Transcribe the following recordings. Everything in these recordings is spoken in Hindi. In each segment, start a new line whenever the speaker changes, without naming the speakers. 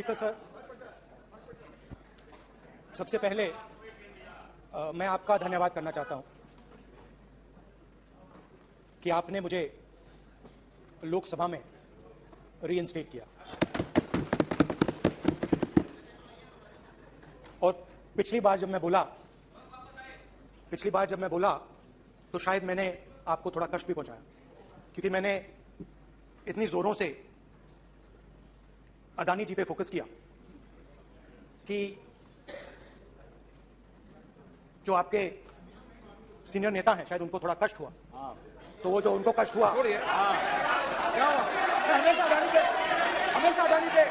स्पीकर सर, सबसे पहले मैं आपका धन्यवाद करना चाहता हूं कि आपने मुझे लोकसभा में रीइंस्टेट किया। और पिछली बार जब मैं बोला तो शायद मैंने आपको थोड़ा कष्ट भी पहुंचाया, क्योंकि मैंने इतनी जोरों से अदानी जी पे फोकस किया कि जो आपके सीनियर नेता हैं शायद उनको थोड़ा कष्ट हुआ। तो वो जो उनको कष्ट हुआ,
हमेशा अदानी पे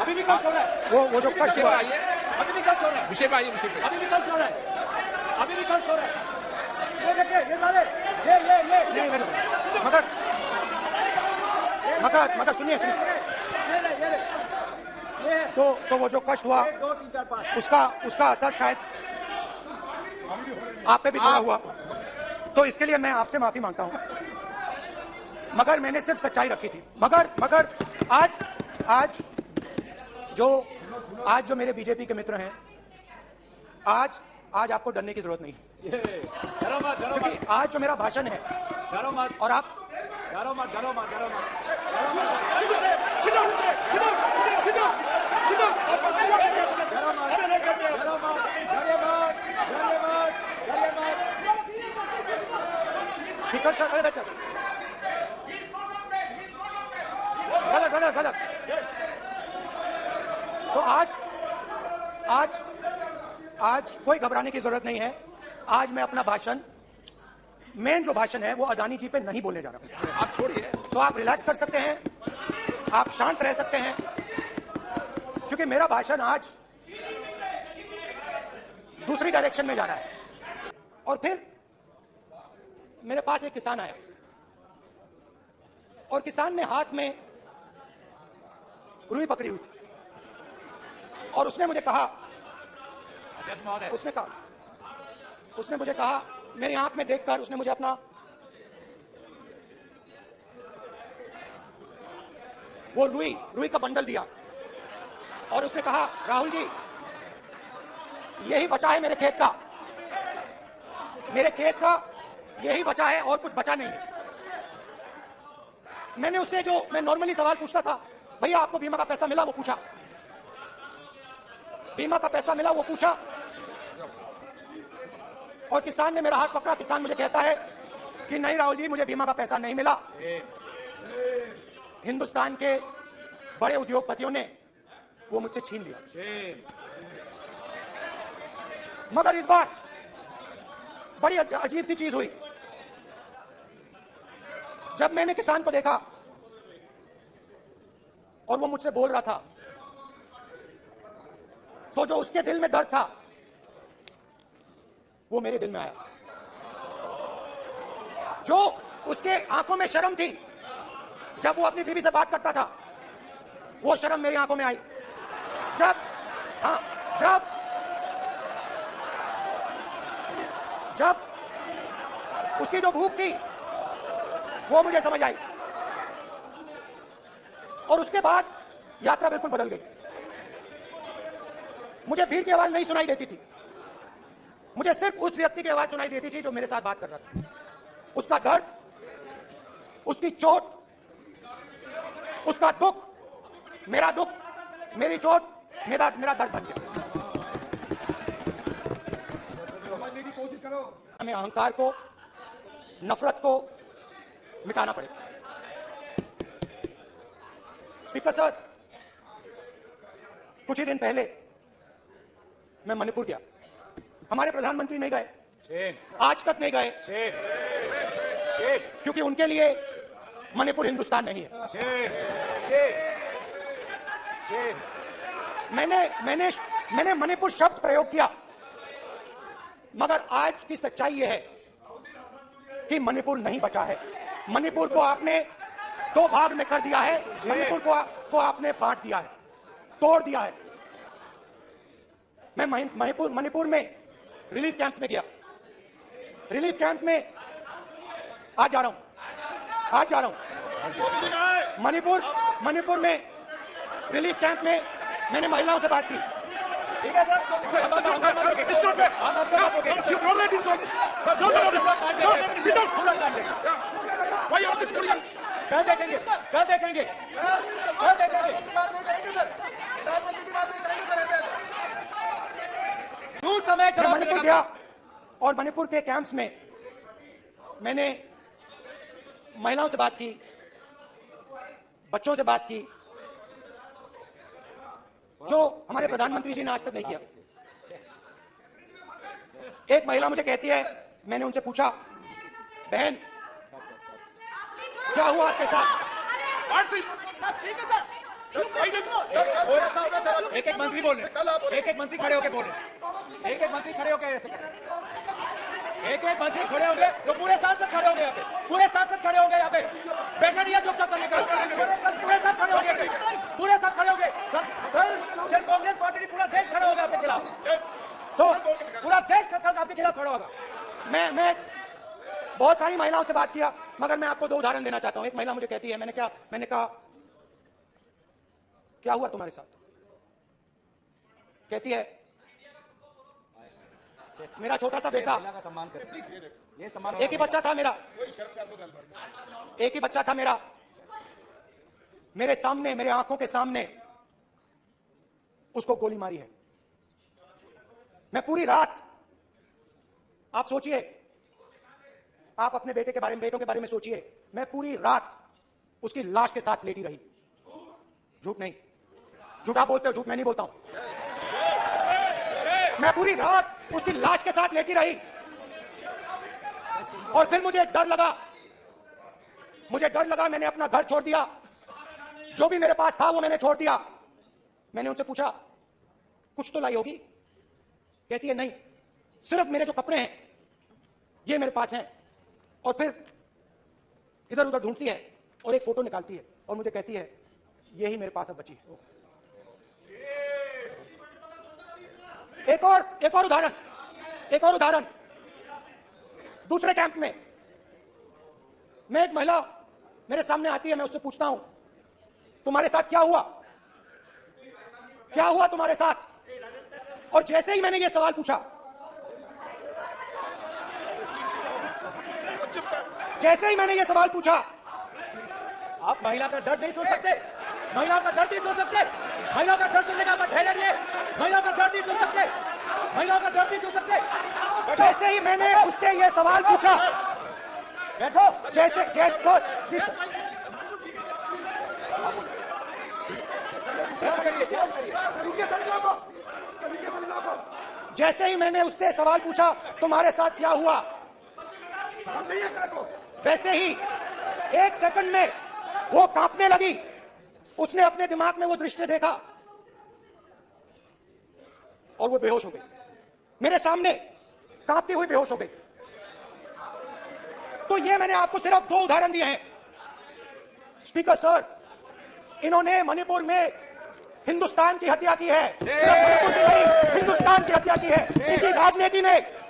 अभी भी कष्ट हो रहा है।
वो जो कष्ट हुआ,
अभी भी कष्ट हो रहा है।
विषय पे आइए, विषय पे।
अभी भी कष्ट हो रहा है। अभी भी कष्ट हो रहा है। ये देखिए, ये सारे ये
मगर सुनिए तो वो जो कष्ट हुआ
1 2 3 4 5
उसका असर शायद आप पे भी थोड़ा हुआ। तो इसके लिए मैं आपसे माफी मांगता हूं, मगर मैंने सिर्फ सच्चाई रखी थी। मगर आज जो मेरे बीजेपी के मित्र हैं, आज आपको डरने की जरूरत नहीं है, क्योंकि आज जो मेरा भाषण है और आप स्पीकर सर, गलत तो आज कोई घबराने की जरूरत नहीं है। आज मैं अपना भाषण, मेन जो भाषण है वो अदानी जी पे नहीं बोलने जा रहा हूं।
आप छोड़िए,
तो आप रिलैक्स कर सकते हैं, आप शांत रह सकते हैं, क्योंकि मेरा भाषण आज दूसरी डायरेक्शन में जा रहा है। और फिर मेरे पास एक किसान आया और किसान ने हाथ में रुई पकड़ी हुई थी और उसने मुझे कहा, उसने मुझे कहा, मेरी आंख में देखकर उसने मुझे अपना वो रुई का बंडल दिया और उसने कहा, राहुल जी यही बचा है मेरे खेत का यही बचा है और कुछ बचा नहीं है। मैंने उससे जो मैं नॉर्मली सवाल पूछता था, भैया आपको बीमा का पैसा मिला, वो पूछा, बीमा का पैसा मिला, वो पूछा। और किसान ने मेरा हाथ पकड़ा। किसान मुझे कहता है कि नहीं राहुल जी, मुझे बीमा का पैसा नहीं मिला, हिंदुस्तान के बड़े उद्योगपतियों ने वो मुझसे छीन लिया। मगर इस बार बड़ी अजीब सी चीज हुई। जब मैंने किसान को देखा और वो मुझसे बोल रहा था, तो जो उसके दिल में दर्द था वो मेरे दिल में आया। जो उसके आंखों में शर्म थी जब वो अपनी बीवी से बात करता था, वो शर्म मेरी आंखों में आई। जब उसकी जो भूख थी वो मुझे समझ आई। और उसके बाद यात्रा बिल्कुल बदल गई। मुझे भीड़ की आवाज नहीं सुनाई देती थी, मुझे सिर्फ उस व्यक्ति की आवाज सुनाई देती थी जो मेरे साथ बात कर रहा था। उसका दर्द, उसकी चोट, उसका दुख, मेरा दुख, मेरी चोट, मेरा दर्द बन गया।
समझने की कोशिश करो।
हमें अहंकार को, नफरत को मिटाना पड़ेगा। स्पीकर सर, कुछ ही दिन पहले मैं मणिपुर गया। हमारे प्रधानमंत्री नहीं गए, आज तक नहीं गए, क्योंकि उनके लिए मणिपुर हिंदुस्तान नहीं है। मैंने मणिपुर शब्द प्रयोग किया, मगर आज की सच्चाई यह है कि मणिपुर नहीं बचा है। मणिपुर को आपने 2 भाग में कर दिया है। मणिपुर को आपने बांट दिया है, तोड़ दिया है। मैं मणिपुर में रिलीफ कैंप्स में गया। रिलीफ कैंप में आज जा रहा हूं। मणिपुर में रिलीफ कैंप में मैंने महिलाओं से बात की।
ठीक है सर, अब आप आपका मत रोकिए।
It's not fair.
आप आपका मत रोकिए।
You don't let him talk. Sir, don't let him talk. Don't let him sit down.
पूरा काट देंगे।
Why you are discouraging?
कल देखेंगे, कल देखेंगे, कल देखेंगे। तू समय
मैं
जवाब
मणिपुर
देगा।
गया और मणिपुर के कैंप्स में मैंने महिलाओं से बात की, बच्चों से बात की, जो हमारे प्रधानमंत्री जी ने आज तक नहीं किया। एक महिला मुझे कहती है, मैंने उनसे पूछा, बहन क्या हुआ आपके साथ?
What's this?
एक एक मंत्री बोल रहे, एक एक मंत्री खड़े होके बोल रहे, एक एक मंत्री खड़े होके ऐसे कर रहे। एक एक मंत्री खड़े होंगे, तो पूरे सांसद खड़े होंगे यहाँ पे, पूरे सांसद खड़े होंगे यहाँ पे। बैठे नहीं है चुपचाप करने का, पूरे सब खड़े होंगे, पूरे सब खड़े होंगे। फिर कांग्रेस पार्टी की पूरा देश खड़ा होगा आपके खिलाफ, तो पूरा देश कल आपके खिलाफ खड़ा होगा।
मैं बहुत सारी महिलाओं से बात किया, मगर मैं आपको दो उदाहरण देना चाहता हूं। एक महिला मुझे कहती है, मैंने कहा क्या हुआ तुम्हारे साथ? कहती है, मेरा छोटा सा बेटा,
महिला का सम्मान करें, ये सम्मान।
एक ही बच्चा था मेरा, एक ही बच्चा था मेरा, मेरे सामने, मेरे आंखों के सामने उसको गोली मारी है। मैं पूरी रात, आप सोचिए, आप अपने बेटे के बारे में, बेटों के बारे में सोचिए, मैं पूरी रात उसकी लाश के साथ लेटी रही। झूठ नहीं, झूठा बोलते हो, झूठ मैं नहीं बोलता हूं। मैं पूरी रात उसकी लाश के साथ लेटी रही और फिर मुझे डर लगा, मैंने अपना घर छोड़ दिया, जो भी मेरे पास था वो मैंने छोड़ दिया। मैंने उनसे पूछा, कुछ तो लाई होगी? कहती है, नहीं, सिर्फ मेरे जो कपड़े हैं ये मेरे पास हैं। और फिर इधर उधर ढूंढती है और एक फोटो निकालती है और मुझे कहती है, यही मेरे पास अब बची है। एक और उदाहरण, दूसरे कैंप में मैं, एक महिला मेरे सामने आती है, मैं उससे पूछता हूं, तुम्हारे साथ क्या हुआ? क्या हुआ तुम्हारे साथ? और जैसे ही मैंने ये सवाल पूछा,
आप महिला का दर्द नहीं सुन सकते, महिला का दर्द नहीं सुन सकते, महिला का दर्द सुनने का आपका धैर्य नहीं है, महिला का दर्द नहीं सुन सकते, महिला का दर्द नहीं सुन सकते।
जैसे ही मैंने उससे ये सवाल पूछा,
बैठो,
जैसे ही मैंने उससे सवाल पूछा, तुम्हारे साथ क्या हुआ, वैसे ही एक सेकंड में वो कांपने लगी। उसने अपने दिमाग में वो दृश्य देखा और वो बेहोश हो गई, मेरे सामने कांपती हुई बेहोश हो गई। तो ये मैंने आपको सिर्फ दो उदाहरण दिए हैं। स्पीकर सर, इन्होंने मणिपुर में हिंदुस्तान की हत्या की है, सिर्फ मणिपुर की नहीं, हिंदुस्तान की हत्या की है। इनकी राजनीति ने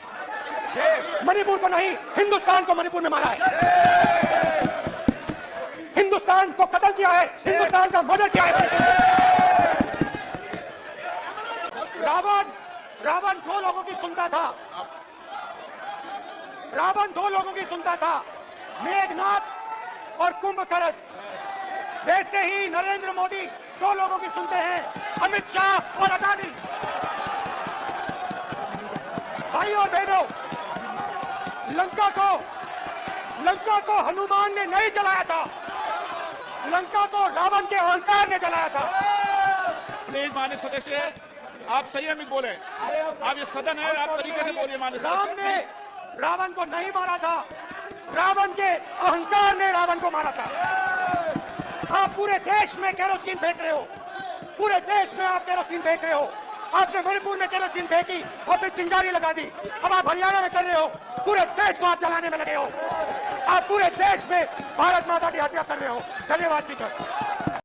मणिपुर को नहीं, हिंदुस्तान को मणिपुर में मारा है, हिंदुस्तान को कत्ल किया है, हिंदुस्तान का मर्डर किया है। रावण दो लोगों की सुनता था, मेघनाथ और कुंभकर्ण। वैसे ही नरेंद्र मोदी दो लोगों की सुनते हैं, अमित शाह और अडानी। भाई और बहनों, लंका को हनुमान ने नहीं जलाया था, लंका को रावण के अहंकार ने जलाया था।
प्लीज माननीय सदस्य, आप संयमित बोले, आप ये सदन है, आप तरीके से बोलिए। माननीय
राम ने रावण को नहीं मारा था, रावण के अहंकार ने रावण को मारा था। आप पूरे देश में केरोसिन फेंक रहे हो, पूरे देश में आप केरोसिन फेंक रहे हो। आपने मणिपुर में केरोसिन फेंकी और फिर चिंगारी लगा दी, अब आप हरियाणा में कर रहे हो, पूरे देश को आप जलाने में लगे हो। आप पूरे देश में भारत माता की हत्या कर रहे हो। धन्यवाद स्पीकर।